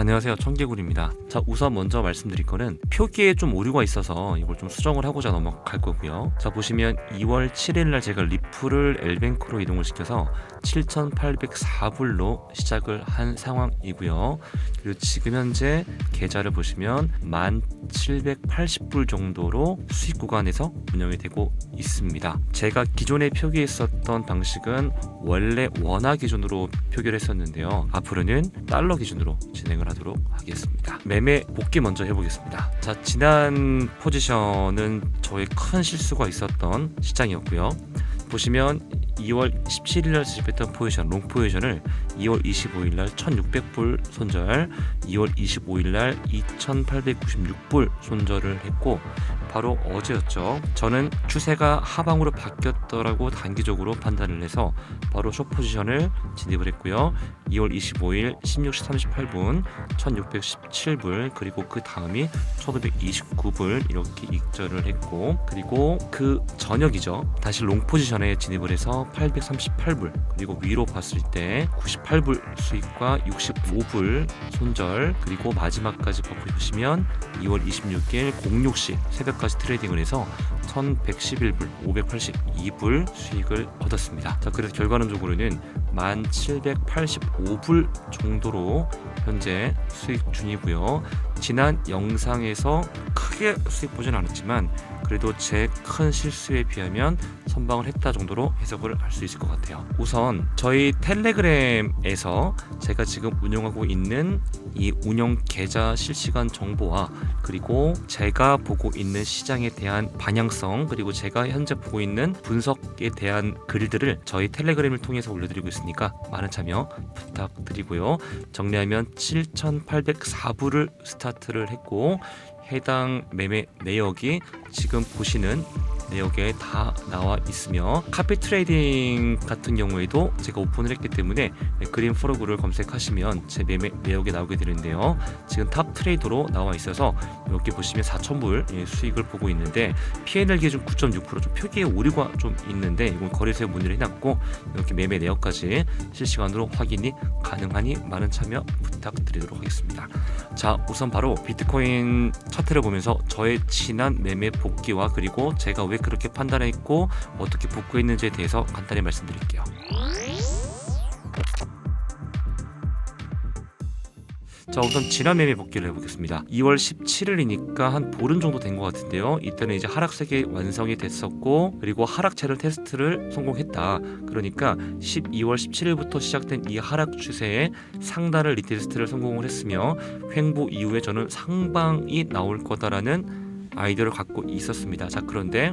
안녕하세요, 청개구리입니다. 자, 우선 먼저 말씀드릴 거는 표기에 좀 오류가 있어서 이걸 좀 수정을 하고자 넘어갈 거고요. 자, 보시면 2월 7일 날 제가 리플을 엘뱅크로 이동을 시켜서 7,804불로 시작을 한 상황이고요. 그리고 지금 현재 계좌를 보시면 1,780불 정도로 수익 구간에서 운영이 되고 있습니다. 제가 기존에 표기했었던 방식은 원래 원화 기준으로 표기를 했었는데요. 앞으로는 달러 기준으로 진행을 하도록 하겠습니다. 매매 복귀 먼저 해보겠습니다. 자, 지난 포지션은 저의 큰 실수가 있었던 시장이었고요. 보시면 2월 17일날 수집했던 포지션, 롱 포지션을 2월 25일날 1,600불 손절, 2월 25일날 2,896불 손절을 했고, 바로 어제였죠. 저는 추세가 하방으로 바뀌었더라고 단기적으로 판단을 해서 바로 숏 포지션을 진입을 했고요. 2월 25일 16시 38분 1,617불, 그리고 그 다음이 1,529불 이렇게 익절을 했고, 그리고 그 저녁이죠. 다시 롱 포지션에 진입을 해서 838불, 그리고 위로 봤을 때 98불 수익과 65불 손절, 그리고 마지막까지 보시면 2월 26일 06시 새벽까지 트레이딩을 해서 1111불 582불 수익을 얻었습니다. 자, 그래서 결과론적으로는 1785불 정도로 현재 수익 중이고요. 지난 영상에서 크게 수익 보진 않았지만 그래도 제 큰 실수에 비하면 선방을 했다 정도로 해석을 할 수 있을 것 같아요. 우선 저희 텔레그램에서 제가 지금 운영하고 있는 이 운영 계좌 실시간 정보와, 그리고 제가 보고 있는 시장에 대한 방향성, 그리고 제가 현재 보고 있는 분석에 대한 글들을 저희 텔레그램을 통해서 올려드리고 있으니까 많은 참여 부탁드리고요. 정리하면 7,804불을 스타트를 했고, 해당 매매 내역이 지금 보시는 내역에 다 나와 있으며, 카피 트레이딩 같은 경우에도 제가 오픈을 했기 때문에 그린 포러그를 검색하시면 제 매매 내역에 나오게 되는데요. 지금 탑 트레이더로 나와 있어서 여기 보시면 4,000불 수익을 보고 있는데, P&L 기준 9.6% 좀 표기에 오류가 좀 있는데 이건 거래소에 문의를 해놨고, 이렇게 매매 내역까지 실시간으로 확인이 가능하니 많은 참여 부탁드리도록 하겠습니다. 자, 우선 바로 비트코인 차트를 보면서 저의 지난 매매 복귀와, 그리고 제가 왜 그렇게 판단했고 어떻게 복구했는지에 대해서 간단히 말씀드릴게요. 자, 우선 지난 매매 복귀를 해보겠습니다. 2월 17일이니까 한 보름 정도 된 것 같은데요. 이때는 이제 하락세계 완성이 됐었고, 그리고 하락 채널 테스트를 성공했다. 그러니까 12월 17일부터 시작된 이 하락 추세에 상단을 리테스트를 성공을 했으며, 횡보 이후에 저는 상방이 나올 거다라는 아이디어를 갖고 있었습니다. 자, 그런데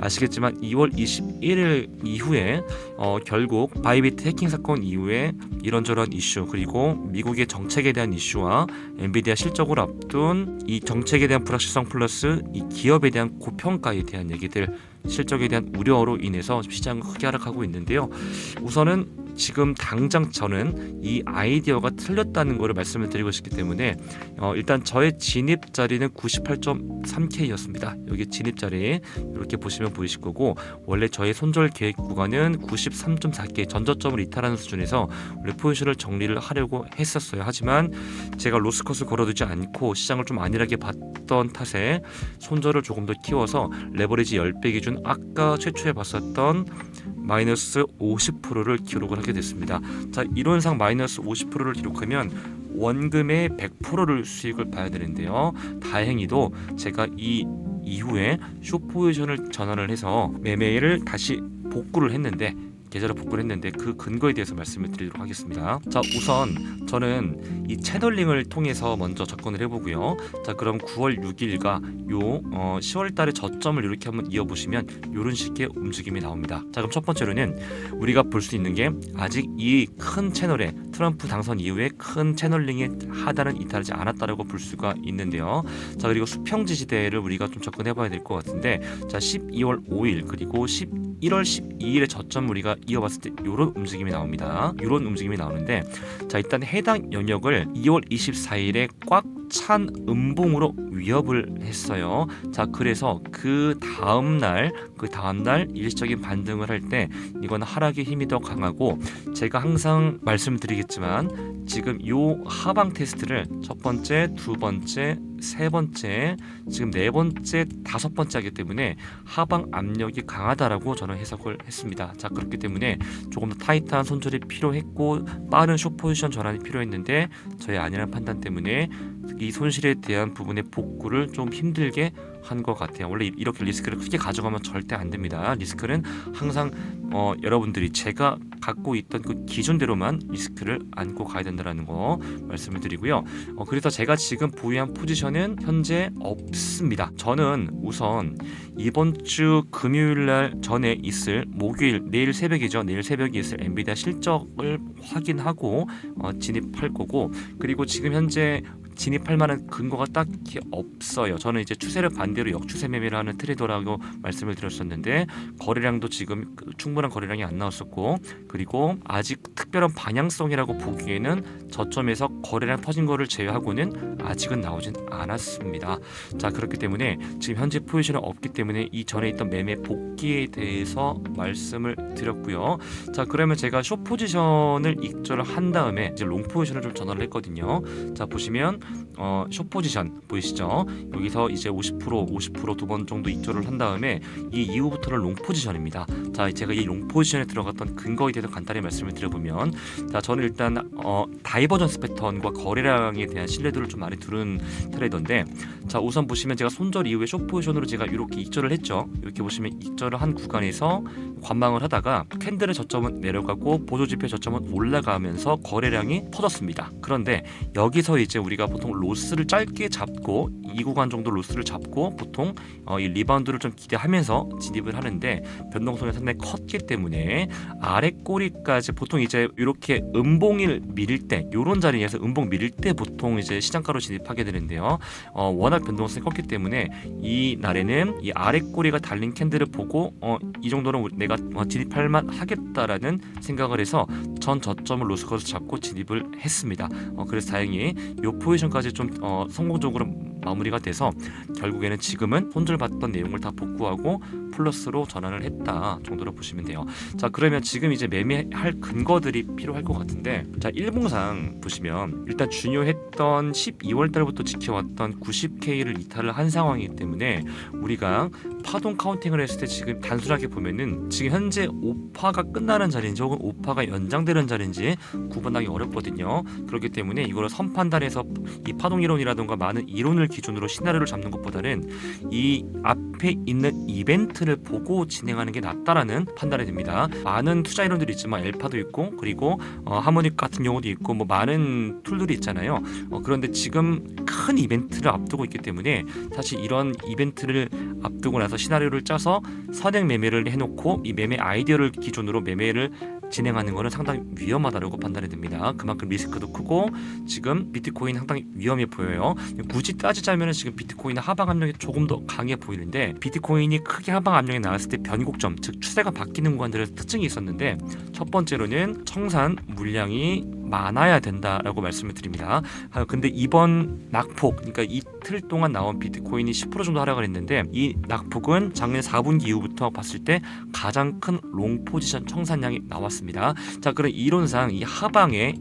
아시겠지만 2월 21일 이후에 결국 바이비트 해킹 사건 이후에 이런저런 이슈, 그리고 미국의 정책에 대한 이슈와 엔비디아 실적을 앞둔 이 정책에 대한 불확실성 플러스 이 기업에 대한 고평가에 대한 얘기들, 실적에 대한 우려로 인해서 시장은 크게 하락하고 있는데요. 우선은 지금 당장 저는 이 아이디어가 틀렸다는 것을 말씀을 드리고 싶기 때문에 일단 저의 진입 자리는 98.3K였습니다. 여기 진입 자리 이렇게 보시면 보이실 거고, 원래 저의 손절 계획 구간은 93.4K 전저점을 이탈하는 수준에서 원래 포지션을 정리를 하려고 했었어요. 하지만 제가 로스컷을 걸어두지 않고 시장을 좀 안일하게 봤던 탓에 손절을 조금 더 키워서 레버리지 10배 기준 아까 최초에 봤었던 마이너스 50%를 기록을 하게 됐습니다. 자, 이론상 마이너스 50%를 기록하면 원금의 100%를 수익을 봐야 되는데요. 다행히도 제가 이 이후에 숏 포지션을 전환을 해서 매매를 다시 복구를 했는데, 계좌를 복구를 했는데 그 근거에 대해서 말씀을 드리도록 하겠습니다. 자, 우선 저는 이 채널링을 통해서 먼저 접근을 해보고요. 자, 그럼 9월 6일과 10월 달에 저점을 이렇게 한번 이어보시면 이런 식의 움직임이 나옵니다. 자, 그럼 첫 번째로는 우리가 볼 수 있는 게 아직 이 큰 채널에 트럼프 당선 이후에 큰 채널링의 하단은 이탈하지 않았다라고 볼 수가 있는데요. 자, 그리고 수평 지지대를 우리가 좀 접근해봐야 될 것 같은데, 자, 12월 5일 그리고 1월 12일의 저점 우리가 이어봤을 때 이런 움직임이 나옵니다. 이런 움직임이 나오는데, 자, 일단 해당 영역을 2월 24일에 꽉 찬 음봉으로 위협을 했어요. 자, 그래서 그 다음날 일시적인 반등을 할 때 이건 하락의 힘이 더 강하고, 제가 항상 말씀드리겠지만 지금 요 하방 테스트를 첫 번째, 두 번째, 세 번째, 지금 네 번째, 다섯 번째 하기 때문에 하방 압력이 강하다라고 저는 해석을 했습니다. 자, 그렇기 때문에 조금 더 타이트한 손절이 필요했고 빠른 숏 포지션 전환이 필요했는데 저의 아니라는 판단 때문에 이 손실에 대한 부분의 복구를 좀 힘들게 한 것 같아요. 원래 이렇게 리스크를 크게 가져가면 절대 안 됩니다. 리스크는 항상 여러분들이 제가 갖고 있던 그 기준대로만 리스크를 안고 가야 된다는 거 말씀을 드리고요. 그래서 제가 지금 보유한 포지션은 현재 없습니다. 저는 우선 이번 주 금요일 날 전에 있을 목요일, 내일 새벽이죠. 내일 새벽에 있을 엔비디아 실적을 확인하고 진입할 거고, 그리고 지금 현재 진입할 만한 근거가 딱히 없어요. 저는 이제 추세를 반대로 역추세 매매를 하는 트레이더라고 말씀을 드렸었는데 거래량도 지금 충분한 거래량이 안 나왔었고, 그리고 아직 특별한 방향성이라고 보기에는 저점에서 거래량 터진 거를 제외하고는 아직은 나오진 않았습니다. 자, 그렇기 때문에 지금 현재 포지션은 없기 때문에 이 전에 있던 매매 복귀에 대해서 말씀을 드렸고요. 자, 그러면 제가 숏 포지션을 익절을 한 다음에 이제 롱 포지션을 좀 전환을 했거든요. 자, 보시면 숏 포지션 보이시죠? 여기서 이제 50% 두 번 정도 익절을 한 다음에 이 이후부터는 롱 포지션입니다. 자, 제가 이 롱 포지션에 들어갔던 근거에 대해서 간단히 말씀을 드려보면, 자, 저는 일단 다이버전스 패턴과 거래량에 대한 신뢰도를 좀 많이 두는 트레이더인데, 자, 우선 보시면 제가 손절 이후에 숏 포지션으로 제가 이렇게 익절을 했죠. 이렇게 보시면 익절을 한 구간에서 관망을 하다가 캔들의 저점은 내려가고 보조지표 저점은 올라가면서 거래량이 터졌습니다. 그런데 여기서 이제 우리가 보통 로스를 짧게 잡고 이 구간 정도 로스를 잡고 보통 이 리바운드를 좀 기대하면서 진입을 하는데 변동성이 상당히 컸기 때문에 아래 꼬리까지 보통 이제 이렇게 음봉을 밀 때, 요런 자리에서 음봉 밀 때 보통 이제 시장가로 진입하게 되는데요. 워낙 변동성이 컸기 때문에 이 날에는 이 아래 꼬리가 달린 캔들을 보고 이 정도는 내가 진입할 만 하겠다라는 생각을 해서 전 저점을 로스컷을 잡고 진입을 했습니다. 그래서 다행히 이 포지션까지 좀 성공적으로 마무리가 돼서 결국에는 지금은 손절받던 내용을 다 복구하고 플러스로 전환을 했다 정도로 보시면 돼요. 자, 그러면 지금 이제 매매할 근거들이 필요할 것 같은데, 자, 일봉상 보시면 일단 중요했던 12월 달부터 지켜왔던 90K를 이탈을 한 상황이기 때문에 우리가 파동 카운팅을 했을 때 지금 단순하게 보면은 지금 현재 5파가 끝나는 자리인지 혹은 5파가 연장되는 자리인지 구분하기 어렵거든요. 그렇기 때문에 이거를 선판단해서 이 파동 이론이라든가 많은 이론을 기준으로 시나리오를 잡는 것보다는 이 앞에 있는 이벤트를 보고 진행하는 게 낫다라는 판단이 듭니다. 많은 투자 이론들이 있지만 엘파도 있고, 그리고 하모닉 같은 경우도 있고, 뭐 많은 툴들이 있잖아요. 그런데 지금 큰 이벤트를 앞두고 있기 때문에 사실 이런 이벤트를 앞두고 나서 시나리오를 짜서 선행 매매를 해놓고 이 매매 아이디어를 기준으로 매매를 진행하는 것은 상당히 위험하다고 판단이 듭니다. 그만큼 리스크도 크고 지금 비트코인 상당히 위험해 보여요. 굳이 따지자면 지금 비트코인의 하방 압력이 조금 더 강해 보이는데, 비트코인이 크게 하방 압력이 나왔을 때 변곡점, 즉 추세가 바뀌는 구간들의 특징이 있었는데, 첫 번째로는 청산 물량이 많아야 된다라고 말씀을 드립니다. 근데 이번 낙폭, 그러니까 이틀 동안 나온 비트코인이 10% 정도 하락을 했는데 이 낙폭은 작년 4분기 이후부터 봤을 때 가장 큰 롱 포지션 청산량이 나왔습니다. 자, 그럼 이론상 이 하방에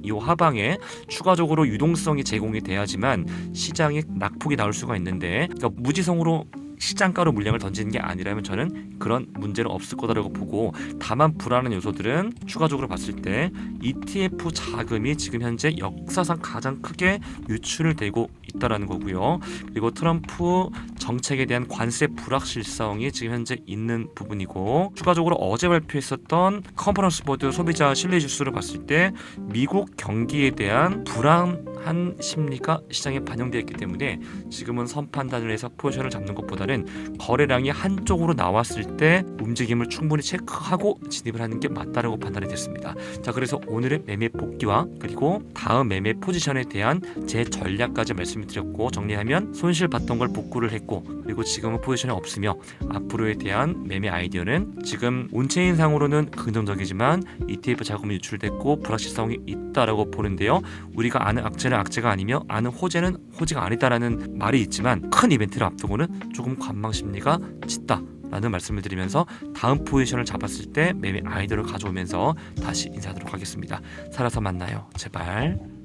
추가적으로 유동성이 제공이 돼야지만 시장에 낙폭이 나올 수가 있는데, 그러니까 무지성으로 시장가로 물량을 던지는 게 아니라면 저는 그런 문제는 없을 거다라고 보고, 다만 불안한 요소들은 추가적으로 봤을 때 ETF 자금이 지금 현재 역사상 가장 크게 유출을 되고 있다라는 거고요. 그리고 트럼프 정책에 대한 관세 불확실성이 지금 현재 있는 부분이고, 추가적으로 어제 발표했었던 컨퍼런스 보드 소비자 신뢰 지수를 봤을 때 미국 경기에 대한 불안한 심리가 시장에 반영되어 있기 때문에 지금은 선 판단을 해서 포지션을 잡는 것보다 것보다는 거래량이 한쪽으로 나왔을 때 움직임을 충분히 체크하고 진입을 하는 게 맞다라고 판단이 됐습니다. 자, 그래서 오늘의 매매 복귀와 그리고 다음 매매 포지션에 대한 제 전략까지 말씀을 드렸고, 정리하면 손실 봤던 걸 복구를 했고, 그리고 지금은 포지션이 없으며 앞으로에 대한 매매 아이디어는 지금 온체인상으로는 긍정적이지만 ETF 자금이 유출됐고 불확실성이 있다라고 보는데요. 우리가 아는 악재는 악재가 아니며 아는 호재는 호재가 아니다라는 말이 있지만 큰 이벤트를 앞두고는 조금 관망 심리가 짙다 라는 말씀을 드리면서 다음 포지션을 잡았을 때 매매 아이디어를 가져오면서 다시 인사하도록 하겠습니다. 살아서 만나요. 제발.